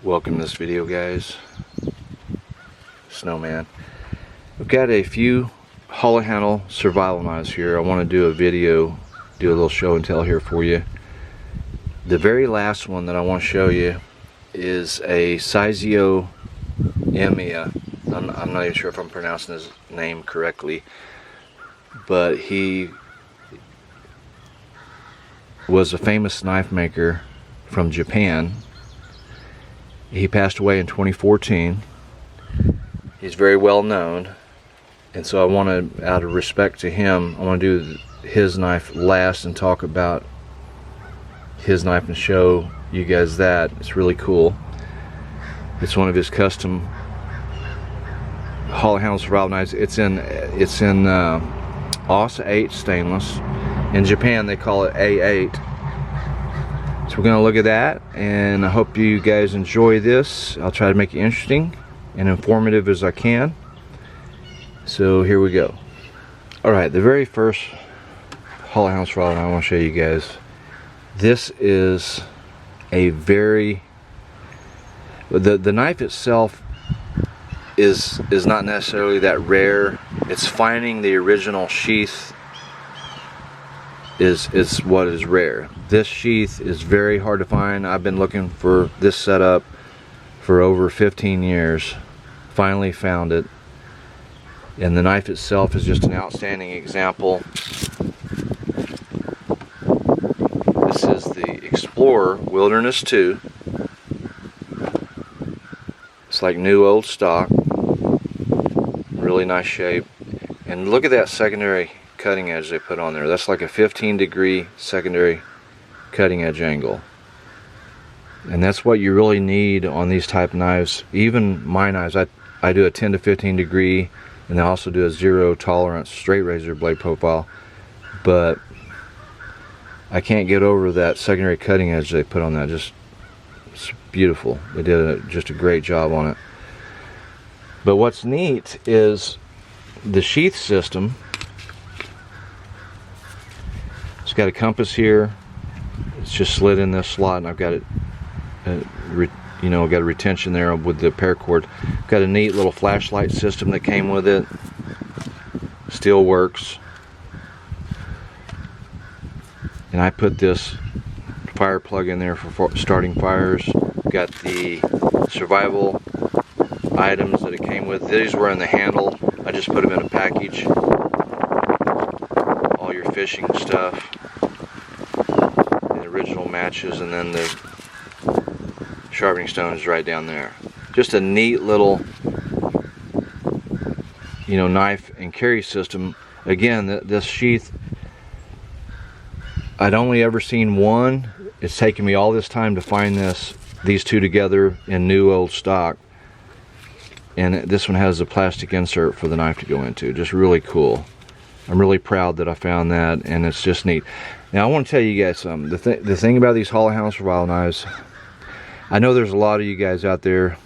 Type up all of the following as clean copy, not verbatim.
Welcome to this video, guys. Snowman. I've got a few hollow handle survival knives here. I want to do a video, do a little show and tell here for you. The very last one that I want to show you is a Seizo Imai. I'm not even sure if I'm pronouncing his name correctly, but he was a famous knife maker from Japan. He passed away in 2014. He's very well known, and so I want to, out of respect to him, I want to do his knife last and talk about his knife and show you guys that. It's really cool. It's one of his custom hollow handle survival knives. It's in OS 8 stainless. In Japan they call it A8. So we're going to look at that, and I hope you guys enjoy this. I'll try to make it interesting and informative as I can. So here we go. Alright, the very first hollow handle survival I want to show you guys. This is a very... The knife itself is not necessarily that rare. It's finding the original sheath is what is rare. This sheath is very hard to find. I've been looking for this setup for over 15 years. Finally found it. And the knife itself is just an outstanding example. This is the Explorer Wilderness II. It's like new old stock. Really nice shape. And look at that secondary cutting edge they put on there. That's like a 15-degree secondary cutting edge angle, and that's what you really need on these type of knives. Even my knives, I do a 10 to 15 degree, and I also do a 0 tolerance straight razor blade profile, but I can't get over that secondary cutting edge they put on that. Just, it's beautiful. They did just a great job on it. But what's neat is the sheath system. It's got a compass here. It's just slid in this slot, and I've got it, got a retention there with the paracord. Got a neat little flashlight system that came with it. Still works. And I put this fire plug in there for starting fires. Got the survival items that it came with. These were in the handle. I just put them in a package. All your fishing stuff. Original matches, and then the sharpening stone is right down there. Just a neat little knife and carry system. Again, this sheath, I'd only ever seen one. It's taken me all this time to find these two together in new old stock, and this one has a plastic insert for the knife to go into. Just really cool. I'm really proud that I found that, and it's just neat. Now I want to tell you guys something. The thing about these hollow handle survival knives, I know there's a lot of you guys out there,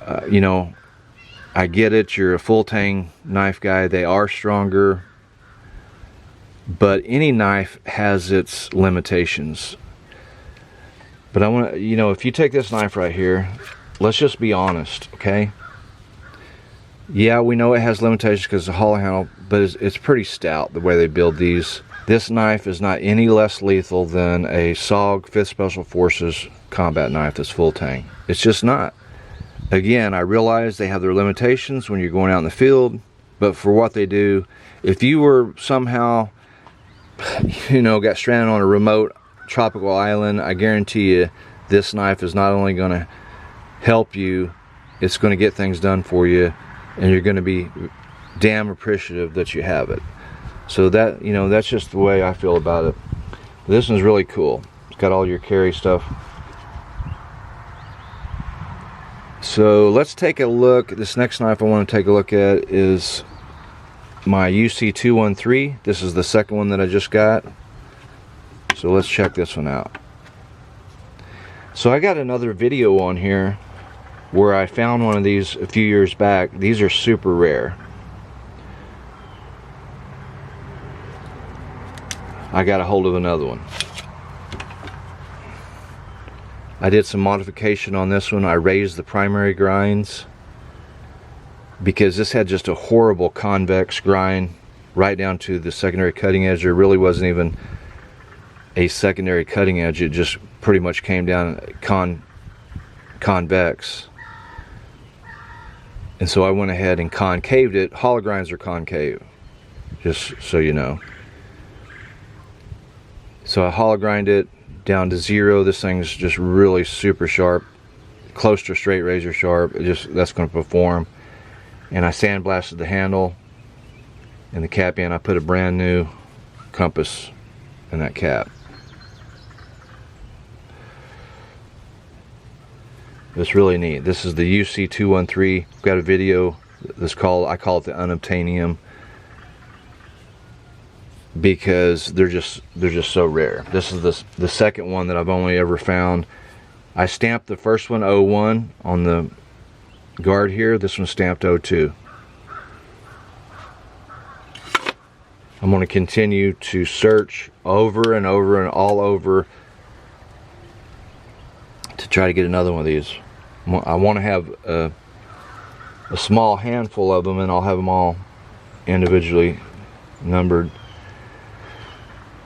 I get it, you're a full tang knife guy, they are stronger, but any knife has its limitations. But I want to, if you take this knife right here, let's just be honest, okay? Yeah, we know it has limitations because it's a hollow handle, but it's pretty stout the way they build these. This knife is not any less lethal than a SOG 5th Special Forces combat knife that's full tang. It's just not. Again, I realize they have their limitations when you're going out in the field, but for what they do, if you were somehow, got stranded on a remote tropical island, I guarantee you this knife is not only going to help you, it's going to get things done for you, and you're going to be damn appreciative that you have it. So that, that's just the way I feel about it. This one's really cool. It's got all your carry stuff. So let's take a look. This next knife I want to take a look at is my UC213. This is the second one that I just got. So let's check this one out. So I got another video on here where I found one of these a few years back. These are super rare. I got a hold of another one. I did some modification on this one. I raised the primary grinds because this had just a horrible convex grind right down to the secondary cutting edge. There really wasn't even a secondary cutting edge. It just pretty much came down convex. And so I went ahead and concaved it. Hollow grinds are concave, just so you know. So I hollow grind it down to 0. This thing's just really super sharp, close to straight razor sharp. That's going to perform. And I sandblasted the handle and the cap in. I put a brand new compass in that cap. It's really neat. This is the UC213. I've got a video that's called, I call it the Unobtanium, because they're just so rare. This is the second one that I've only ever found. I stamped the first one 01 on the guard here. This one's stamped 02. I'm going to continue to search over and over and all over to try to get another one of these. I want to have a small handful of them, and I'll have them all individually numbered.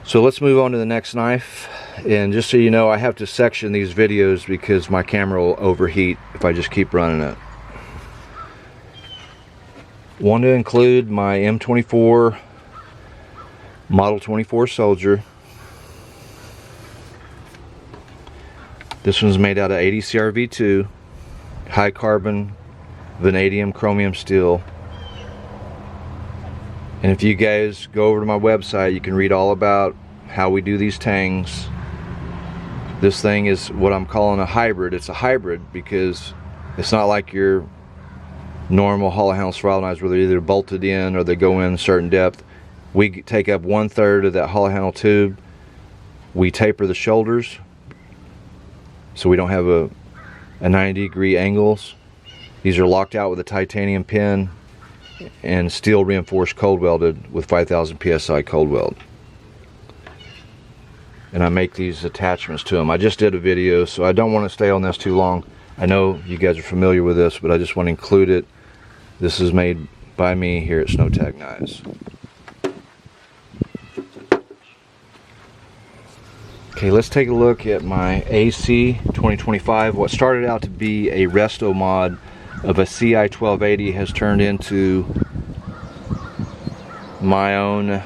So let's move on to the next knife. And just so you know, I have to section these videos because my camera will overheat if I just keep running it. Want to include my M24 Model 24 Soldier. This one's made out of 80 CRV2, high carbon vanadium chromium steel. And if you guys go over to my website, you can read all about how we do these tangs. This thing is what I'm calling a hybrid. It's a hybrid because it's not like your normal hollow handle throttle knives where they're either bolted in or they go in a certain depth. We take up 1/3 of that hollow handle tube. We taper the shoulders so we don't have a 90-degree angles. These are locked out with a titanium pin and steel reinforced cold welded with 5,000 psi cold weld. And I make these attachments to them. I just did a video, so I don't want to stay on this too long. I know you guys are familiar with this, but I just want to include it. This is made by me here at Snow-Tac Knives. Okay, let's take a look at my AC 2025. What started out to be a resto mod of a CI 1280 has turned into my own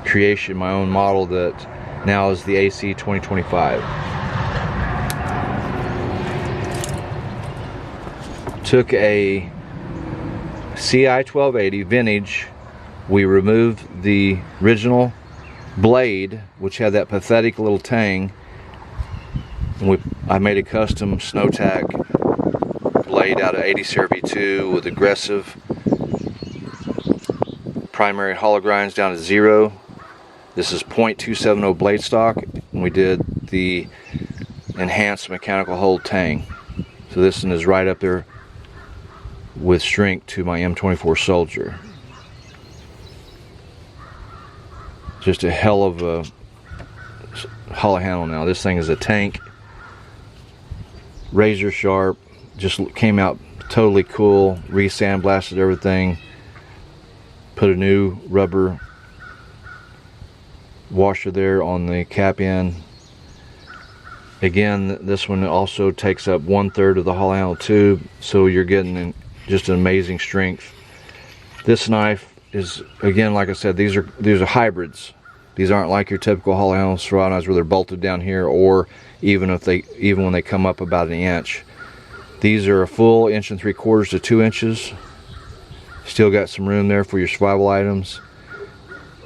creation, my own model that now is the AC 2025. Took a CI 1280 vintage. We removed the original blade, which had that pathetic little tang, and I made a custom Snow-Tac blade out of 80 CRV2 with aggressive primary hollow grinds down to 0. This is .270 blade stock, and we did the enhanced mechanical hold tang. So this one is right up there with strength to my M24 Soldier. Just a hell of a hollow handle now. This thing is a tank, razor sharp, just came out totally cool. Re-sandblasted everything, put a new rubber washer there on the cap end. Again, this one also takes up 1/3 of the hollow handle tube, so you're getting just an amazing strength. This knife is, again, like I said, these are hybrids. These aren't like your typical hollow handle throttle knives where they're bolted down here, or even when they come up about 1 inch. These are a full 1 3/4 to 2 inches. Still got some room there for your survival items.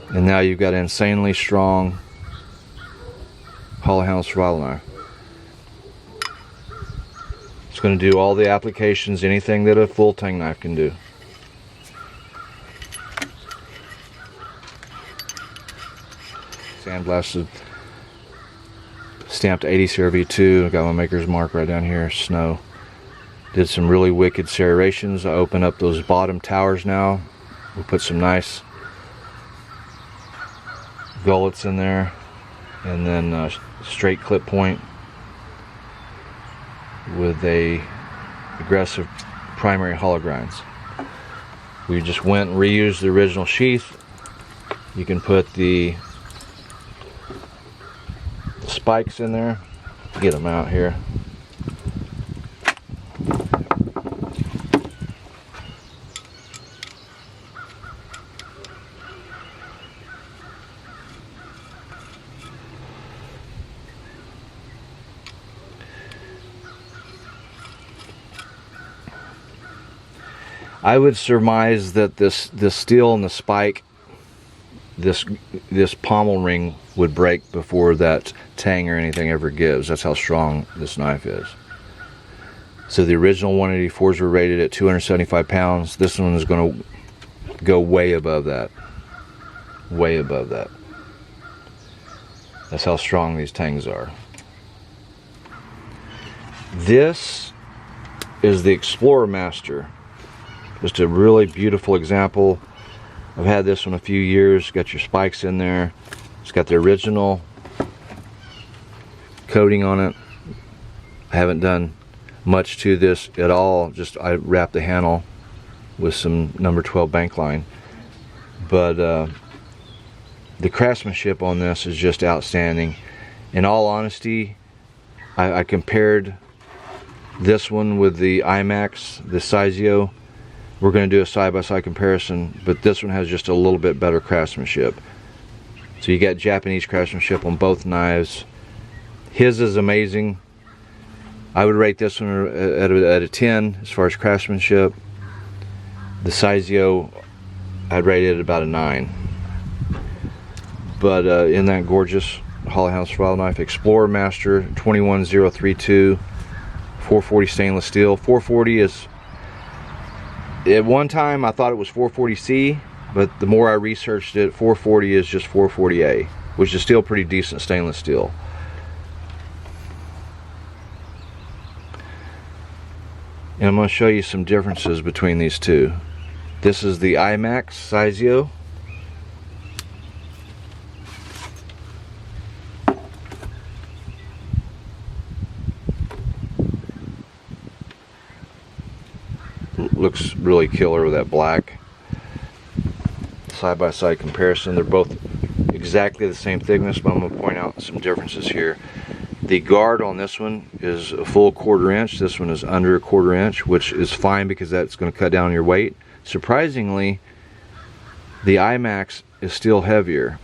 And now you've got an insanely strong hollow handle throttle knife. It's going to do all the applications, anything that a full tang knife can do. Sandblasted, stamped 80 CRV2. Got my maker's mark right down here, snow. Did some really wicked serrations. I open up those bottom towers now. We put some nice gullets in there, and then straight clip point. with a aggressive primary hollow grinds. We just went and reused the original sheath. You can put the spikes in there. Get them out here. I would surmise that this steel and the spike, this pommel ring would break before that tang or anything ever gives. That's how strong this knife is. So the original 184s were rated at 275 pounds. This one is going to go way above that. Way above that. That's how strong these tangs are. This is the Explorer Master. Just a really beautiful example. I've had this one a few years. Got your spikes in there. It's got the original coating on it. I haven't done much to this at all. Just I wrapped the handle with some number 12 bank line. But the craftsmanship on this is just outstanding. In all honesty, I compared this one with the IMAX, the Seizo. We're going to do a side-by-side comparison, but this one has just a little bit better craftsmanship. So you got Japanese craftsmanship on both knives. His is amazing. I would rate this one at a 10 as far as craftsmanship. The Seizo, I'd rate it at about a 9. But in that gorgeous Holly House Survival Knife, Explorer Master 21032, 440 stainless steel. 440 is, at one time I thought it was 440C, but the more I researched it, 440 is just 440A, which is still pretty decent stainless steel. And I'm going to show you some differences between these two. This is the IMAX Seizo. Looks really killer with that black. Side-by-side comparison. They're both exactly the same thickness, but I'm going to point out some differences here. The guard on this one is a full 1/4 inch. This one is under a 1/4 inch, which is fine because that's going to cut down your weight. Surprisingly, the IMAX is still heavier.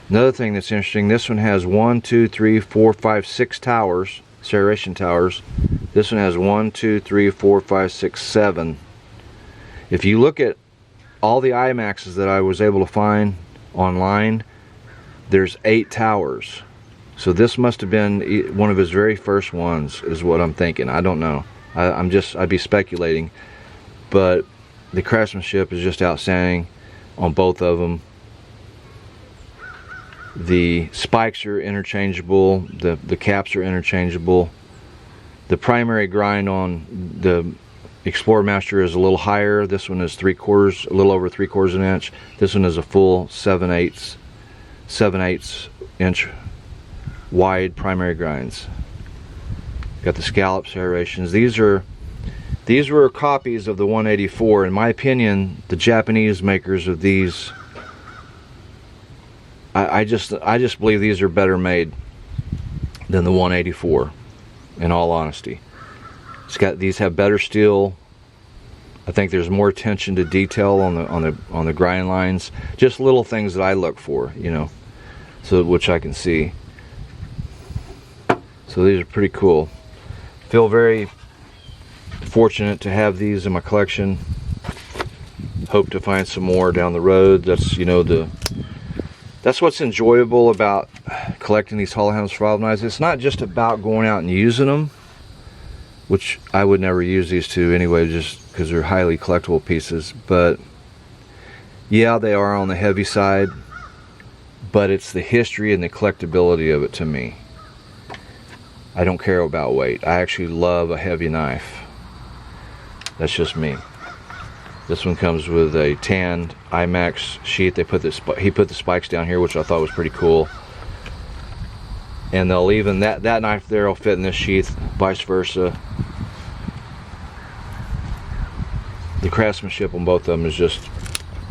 Another thing that's interesting, this one has 1, 2, 3, 4, 5, 6 towers, serration towers. This one has 1, 2, 3, 4, 5, 6, 7. If you look at all the IMAXs that I was able to find online, there's 8 towers. So this must have been one of his very first ones, is what I'm thinking. I don't know. I'd be speculating. But the craftsmanship is just outstanding on both of them. The spikes are interchangeable. The caps are interchangeable. The primary grind on the Explorer Master is a little higher. This one is 3/4, a little over 3/4 inch. This one is a full 7/8 inch wide primary grinds. Got the scallop serrations. These were copies of the 184. In my opinion, the Japanese makers of these, I just believe these are better made than the 184. In all honesty, these have better steel. I think there's more attention to detail on the grind lines. Just little things that I look for, you know, so which I can see. So these are pretty cool. Feel very fortunate to have these in my collection. Hope to find some more down the road. That's, you know, that's what's enjoyable about collecting these Holly House Survival Knives. It's not just about going out and using them, which I would never use these two anyway, just because they're highly collectible pieces. But yeah, they are on the heavy side, but it's the history and the collectability of it to me. I don't care about weight. I actually love a heavy knife. That's just me. This one comes with a tanned IMAX sheath. He put the spikes down here, which I thought was pretty cool. and they'll even, that knife there will fit in this sheath, vice versa. The craftsmanship on both of them is just,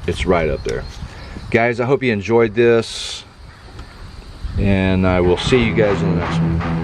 it's right up there. Guys, I hope you enjoyed this, and I will see you guys in the next one.